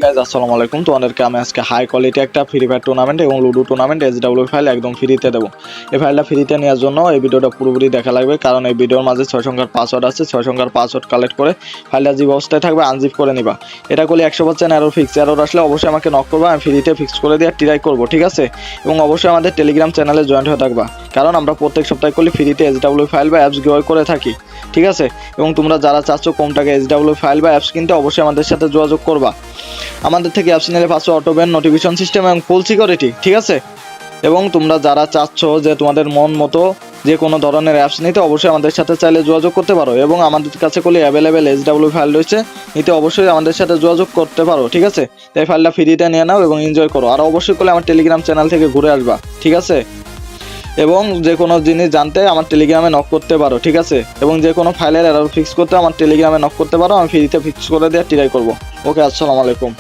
Guys আসসালামু আলাইকুম। তোমাদেরকে আমি আজকে হাই কোয়ালিটি একটা ফ্রি ফায়ার টুর্নামেন্ট এবং লুডো টুর্নামেন্ট SW ফাইল একদম ফ্রিতে দেবো। এই ফাইলটা ফ্রিতে নেওয়ার জন্য এই ভিডিওটা পুরোপুরি দেখা লাগবে, কারণ এই ভিডিওর মাঝে 6 সংখ্যার পাসওয়ার্ড আছে। 6 সংখ্যার পাসওয়ার্ড কালেক্ট করে ফাইলটা জিপ অবস্থায় থাকবে আনজিপ করে নিবা। এটা করলে 100% এরর ফিক্স। এরর আসলে অবশ্যই আমাকে নক করবা, আমি ফ্রিতে ফিক্স করে দিয়ে ট্রাই করবো, ঠিক আছে? এবং অবশ্যই আমাদের টেলিগ্রাম চ্যানেলে জয়েন্ট হয়ে থাকবা, কারণ আমরা প্রত্যেক সপ্তাহে করলে ফ্রিতে SW ফাইল বা অ্যাপস গিভ করে থাকি, ঠিক আছে? এবং তোমরা যারা চাচ্ছ কম টাকা SW ফাইল বা অ্যাপস কিনতে, অবশ্যই আমাদের সাথে যোগাযোগ করবা। আমাদের থেকে অ্যাপস নিলে পাচ্ছ অটো ব্যান, নোটিফিকেশন সিস্টেম এবং ফুল সিকিউরিটি, ঠিক আছে? এবং তোমরা যারা চাচ্ছ যে তোমাদের মন মতো যে কোনো ধরনের অ্যাপস নিতে, অবশ্যই আমাদের সাথে চাইলে যোগাযোগ করতে পারো। এবং আমাদের কাছে করলে অ্যাভেলেবেল SW ফাইল রয়েছে, নিতে অবশ্যই আমাদের সাথে যোগাযোগ করতে পারো, ঠিক আছে? তাই ফাইলটা ফ্রিতে নিয়ে নাও এবং এনজয় করো। আর অবশ্যই করলে আমার টেলিগ্রাম চ্যানেল থেকে ঘুরে আসবা, ঠিক আছে? এবং যে কোনো জিনিস জানতে আমার টেলিগ্রামে নক করতে পারো, ঠিক আছে? এবং যে কোনো ফাইলের এরর ফিক্স করতে আমার টেলিগ্রামে নক করতে পারো, আমি ফ্রিতে ফিক্স করে দিয়ে ট্রাই করবো। ওকে, আসসালামু আলাইকুম।